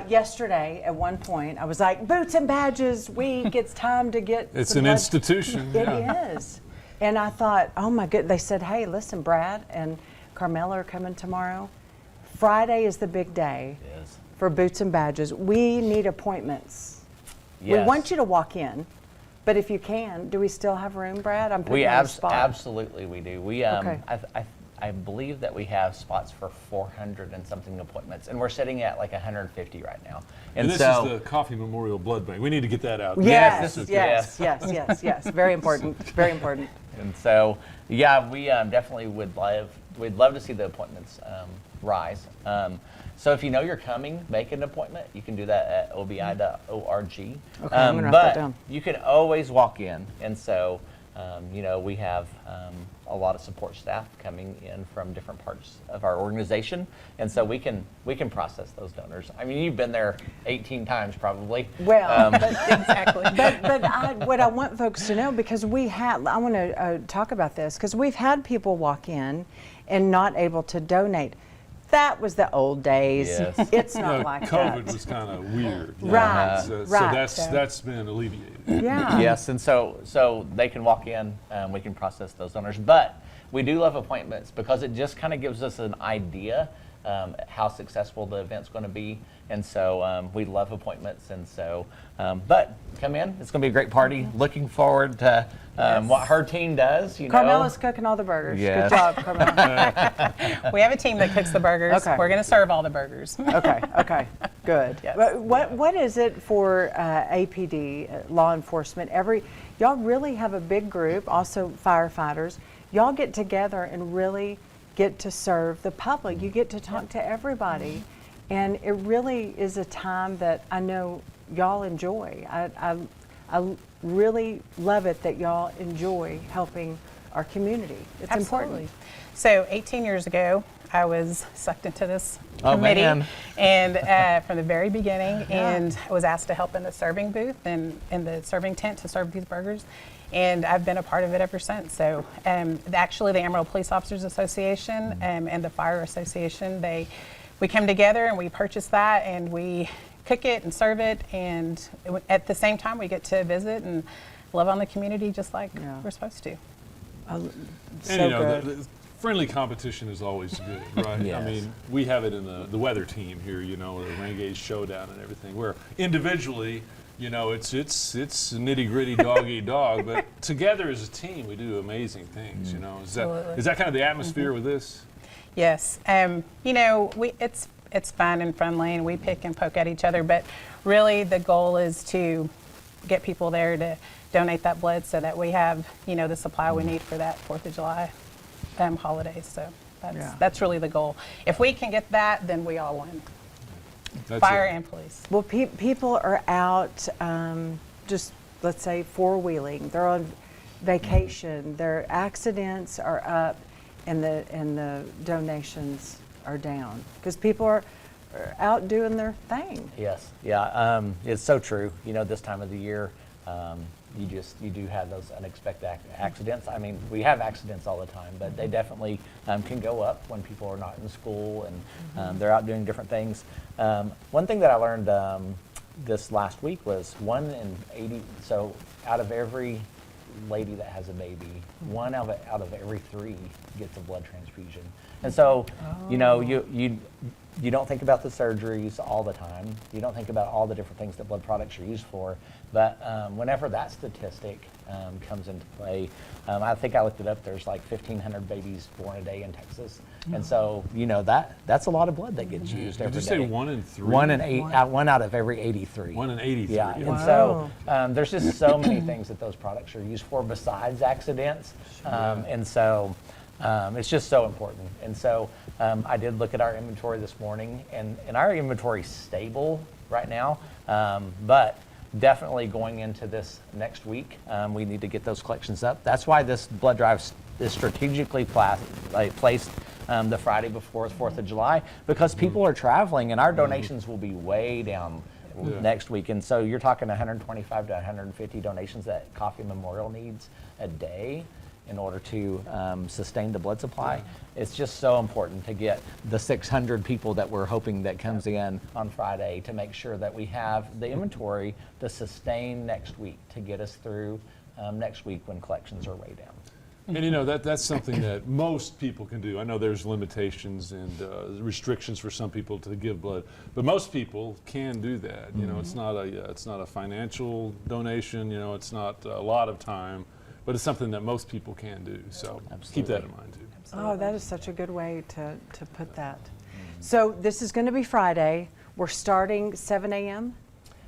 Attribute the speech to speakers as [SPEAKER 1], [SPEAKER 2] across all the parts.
[SPEAKER 1] Yesterday, at one point, I was like, Boots and Badges Week, it's time to get
[SPEAKER 2] It's
[SPEAKER 1] some
[SPEAKER 2] an
[SPEAKER 1] blood.
[SPEAKER 2] institution.
[SPEAKER 1] It
[SPEAKER 2] yeah.
[SPEAKER 1] is. And I thought, oh my good, they said, hey, listen, Brad and Carmela are coming tomorrow. Friday is the big day
[SPEAKER 3] Yes.
[SPEAKER 1] for Boots and Badges. We need appointments.
[SPEAKER 3] Yes.
[SPEAKER 1] We want you to walk in, but if you can, do we still have room, Brad? I'm putting
[SPEAKER 3] We
[SPEAKER 1] you on the spot.
[SPEAKER 3] absolutely we do. We
[SPEAKER 1] Okay.
[SPEAKER 3] I believe that we have spots for 400 and something appointments, and we're sitting at like 150 right now.
[SPEAKER 2] And this
[SPEAKER 3] so,
[SPEAKER 2] is the Coffee Memorial Blood Bank. We need to get that out.
[SPEAKER 1] Yes,
[SPEAKER 3] this is-
[SPEAKER 1] yes, yes. Very important, very important.
[SPEAKER 3] And so, yeah, we definitely we'd love to see the appointments rise. So if you know you're coming, make an appointment. You can do that at obi.org.
[SPEAKER 1] Okay, I'm gonna write that down.
[SPEAKER 3] You can always walk in, and so we have a lot of support staff coming in from different parts of our organization, and so we can process those donors. I mean, you've been there 18 times probably.
[SPEAKER 1] Well,
[SPEAKER 4] Exactly.
[SPEAKER 1] but what I want folks to know, because I want to talk about this, because we've had people walk in and not able to donate. That was the old days.
[SPEAKER 3] Yes.
[SPEAKER 1] It's not like
[SPEAKER 2] COVID
[SPEAKER 1] that.
[SPEAKER 2] was kind of weird.
[SPEAKER 1] Right,
[SPEAKER 2] So
[SPEAKER 1] right.
[SPEAKER 2] that's been alleviated.
[SPEAKER 1] Yeah.
[SPEAKER 3] Yes, and so they can walk in, we can process those donors. But we do love appointments because it just kind of gives us an idea how successful the event's going to be. And so we love appointments. And so, but come in, it's going to be a great party. Looking forward to what her team does.
[SPEAKER 1] Carmela's cooking all the burgers.
[SPEAKER 3] Yes.
[SPEAKER 1] Good job, Carmela.
[SPEAKER 4] We have a team that cooks the burgers.
[SPEAKER 1] Okay.
[SPEAKER 4] We're going to serve all the burgers.
[SPEAKER 1] Okay, good.
[SPEAKER 4] Yes.
[SPEAKER 1] But what is it for APD, law enforcement? Y'all really have a big group, also firefighters. Y'all get together and really get to serve the public. You get to talk to everybody. And it really is a time that I know y'all enjoy. I really love it that y'all enjoy helping our community. It's
[SPEAKER 4] Absolutely.
[SPEAKER 1] important.
[SPEAKER 4] So 18 years ago, I was sucked into this
[SPEAKER 3] Oh,
[SPEAKER 4] committee,
[SPEAKER 3] man.
[SPEAKER 4] and from the very beginning, and I was asked to help in the serving booth and in the serving tent to serve these burgers, and I've been a part of it ever since. So actually, the Amarillo Police Officers Association and the Fire Association, we come together and we purchase that and we cook it and serve it, and at the same time, we get to visit and love on the community just like we're supposed to.
[SPEAKER 2] And
[SPEAKER 1] Good.
[SPEAKER 2] the friendly competition is always good, right?
[SPEAKER 3] Yes.
[SPEAKER 2] I mean, we have it in the weather team here, the Renegade Showdown and everything, where individually, it's nitty gritty dog eat dog, but together as a team, we do amazing things.
[SPEAKER 4] Absolutely.
[SPEAKER 2] Is that kind of the atmosphere with this?
[SPEAKER 4] Yes, it's fun and friendly, and we pick and poke at each other. But really, the goal is to get people there to donate that blood, so that we have the supply we need for that 4th of July holiday. So that's really the goal. If we can get that, then we all win.
[SPEAKER 2] That's
[SPEAKER 4] Fire
[SPEAKER 2] it.
[SPEAKER 4] and police.
[SPEAKER 1] Well, people are out, just let's say four-wheeling. They're on vacation. Their accidents are up, and the donations are down because people are out doing their thing.
[SPEAKER 3] Yes, yeah, it's so true. This time of the year, you do have those unexpected accidents. I mean, we have accidents all the time, but they definitely can go up when people are not in school and they're out doing different things. One thing that I learned this last week was 1 in 80. So out of every lady that has a baby, 1 out of every 3 gets a blood transfusion. And so, you don't think about the surgeries all the time. You don't think about all the different things that blood products are used for. But whenever that statistic comes into play, I think I looked it up. There's like 1,500 babies born a day in Texas, and so that's a lot of blood that gets used every day.
[SPEAKER 2] Did you say 1 in 3?
[SPEAKER 3] 1 out of every 83.
[SPEAKER 2] 1 in 83.
[SPEAKER 3] Yeah, and
[SPEAKER 1] Wow.
[SPEAKER 3] so there's just so many things that those products are used for besides accidents, and so it's just so important. And so I did look at our inventory this morning, and our inventory's stable right now, but definitely going into this next week, we need to get those collections up. That's why this blood drive is strategically placed the Friday before the 4th of July, because people are traveling, and our donations will be way down next week. And so you're talking 125 to 150 donations that Coffee Memorial needs a day. in order to sustain the blood supply. It's just so important to get the 600 people that we're hoping that comes in on Friday to make sure that we have the inventory to sustain next week, to get us through next week when collections are way down.
[SPEAKER 2] And you know, that's something that most people can do. I know there's limitations and restrictions for some people to give blood, but most people can do that. You know, it's not a financial donation. You know, it's not a lot of time, but it's something that most people can do. So keep that in mind too.
[SPEAKER 1] Oh, that is such a good way to put that. So this is going to be Friday. We're starting 7 a.m.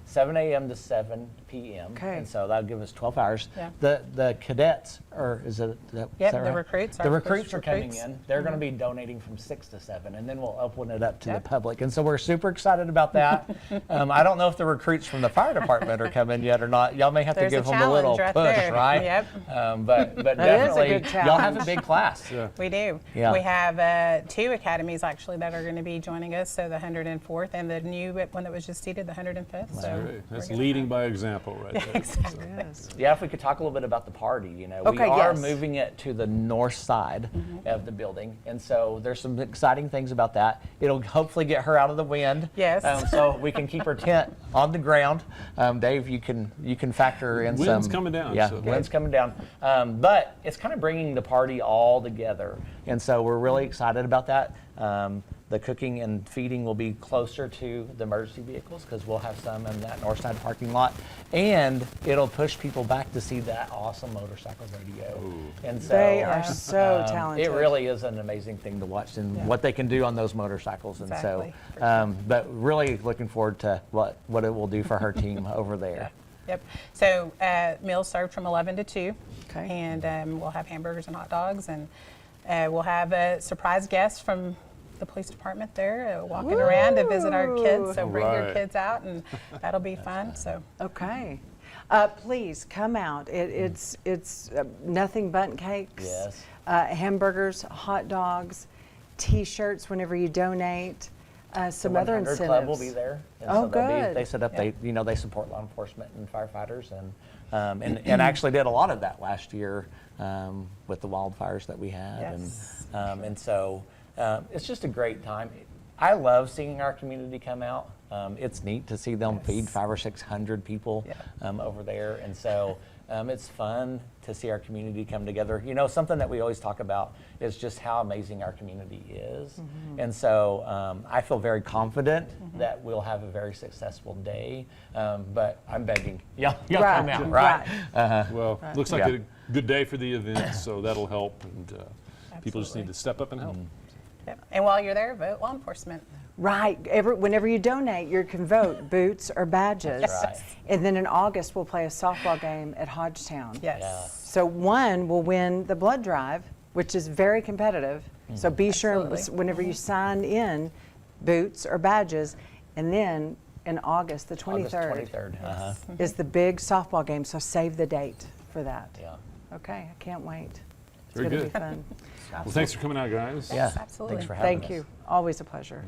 [SPEAKER 3] 7 a.m. to 7 p.m.
[SPEAKER 1] Okay.
[SPEAKER 3] And so that'll give us 12 hours.
[SPEAKER 4] Yeah.
[SPEAKER 3] The cadets, or is it? Is
[SPEAKER 4] Yep,
[SPEAKER 3] that
[SPEAKER 4] the
[SPEAKER 3] right?
[SPEAKER 4] recruits.
[SPEAKER 3] The recruits are coming in. They're going to be donating from 6 to 7, and then we'll open it up to the public. And so we're super excited about that. I don't know if the recruits from the fire department are coming yet or not. Y'all may have
[SPEAKER 4] There's
[SPEAKER 3] to give
[SPEAKER 4] a
[SPEAKER 3] them a little
[SPEAKER 4] challenge
[SPEAKER 3] push,
[SPEAKER 4] right there.
[SPEAKER 3] right?
[SPEAKER 4] Yep.
[SPEAKER 3] But
[SPEAKER 1] That is a
[SPEAKER 3] definitely,
[SPEAKER 1] good
[SPEAKER 3] y'all have a
[SPEAKER 1] challenge.
[SPEAKER 3] big class.
[SPEAKER 2] Yeah.
[SPEAKER 4] We do.
[SPEAKER 3] Yeah.
[SPEAKER 4] We have 2 academies actually that are going to be joining us. So the 104th and the new one that was just seated, the 105th. So
[SPEAKER 2] Great.
[SPEAKER 4] we're
[SPEAKER 2] That's
[SPEAKER 4] gonna
[SPEAKER 2] leading
[SPEAKER 4] have-
[SPEAKER 2] by example right there.
[SPEAKER 4] Exactly.
[SPEAKER 1] Yes.
[SPEAKER 3] Yeah, if we could talk a little bit about the party, you know, we
[SPEAKER 1] Okay,
[SPEAKER 3] are
[SPEAKER 1] yes.
[SPEAKER 3] moving it to the north side of the building, and so there's some exciting things about that. It'll hopefully get her out of the wind,
[SPEAKER 4] Yes.
[SPEAKER 3] so we can keep her tent on the ground. Dave, you can factor in
[SPEAKER 2] Wind's
[SPEAKER 3] some.
[SPEAKER 2] coming down,
[SPEAKER 3] Yeah,
[SPEAKER 2] so-
[SPEAKER 3] wind's coming down, but it's kind of bringing the party all together, and so we're really excited about that. The cooking and feeding will be closer to the emergency vehicles because we'll have some in that north side parking lot, and it'll push people back to see that awesome motorcycle rodeo. And so
[SPEAKER 1] They are so talented.
[SPEAKER 3] it really is an amazing thing to watch and what they can do on those motorcycles. And
[SPEAKER 4] Exactly.
[SPEAKER 3] so, but really looking forward to what it will do for her team over there.
[SPEAKER 4] Yep. So meals served from 11 to 2.
[SPEAKER 1] Okay.
[SPEAKER 4] And we'll have hamburgers and hot dogs, and we'll have a surprise guest from the police department there walking around to visit our kids. So bring your
[SPEAKER 2] Right.
[SPEAKER 4] kids out, and that'll be fun. So
[SPEAKER 1] Okay. Please come out. It's nothing but cakes,
[SPEAKER 3] Yes.
[SPEAKER 1] hamburgers, hot dogs, T-shirts whenever you donate, some
[SPEAKER 3] The
[SPEAKER 1] other
[SPEAKER 3] 100
[SPEAKER 1] incentives.
[SPEAKER 3] Club will be there. And
[SPEAKER 1] Oh,
[SPEAKER 3] they'll
[SPEAKER 1] good.
[SPEAKER 3] They set up. They support law enforcement and firefighters, and actually did a lot of that last year with the wildfires that we had.
[SPEAKER 4] Yes.
[SPEAKER 3] And so it's just a great time. I love seeing our community come out. It's neat to see them feed 500 or 600 people over there, and so it's fun to see our community come together. You know, something that we always talk about is just how amazing our community is, and so I feel very confident that we'll have a very successful day. But I'm begging y'all
[SPEAKER 1] Right,
[SPEAKER 3] come out, right?
[SPEAKER 2] Well, looks like
[SPEAKER 3] Yeah.
[SPEAKER 2] a good day for the event, so that'll help. And people just need to step up and help.
[SPEAKER 4] yep. And while you're there, vote law enforcement.
[SPEAKER 1] Right. Whenever you donate, you can vote boots or badges.
[SPEAKER 3] That's right.
[SPEAKER 1] And then in August, we'll play a softball game at Hodgetown.
[SPEAKER 4] Yes.
[SPEAKER 3] Yeah.
[SPEAKER 1] So one will win the blood drive, which is very competitive. So be sure
[SPEAKER 4] Absolutely.
[SPEAKER 1] whenever you sign in, boots or badges, and then in August, the 23rd,
[SPEAKER 3] August 23rd.
[SPEAKER 1] is the big softball game. So save the date for that.
[SPEAKER 3] Yeah.
[SPEAKER 1] Okay, I can't wait. It's
[SPEAKER 2] Very
[SPEAKER 1] going to
[SPEAKER 2] good.
[SPEAKER 1] be fun.
[SPEAKER 2] Well, thanks for coming out, guys.
[SPEAKER 3] Yeah.
[SPEAKER 4] absolutely.
[SPEAKER 3] Thanks for having
[SPEAKER 1] Thank
[SPEAKER 3] us.
[SPEAKER 1] you. Always a pleasure.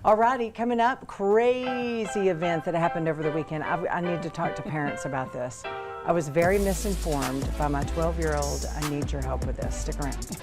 [SPEAKER 1] All righty, coming up, crazy event that happened over the weekend. I need to talk to parents about this. I was very misinformed by my 12-year-old. I need your help with this. Stick around.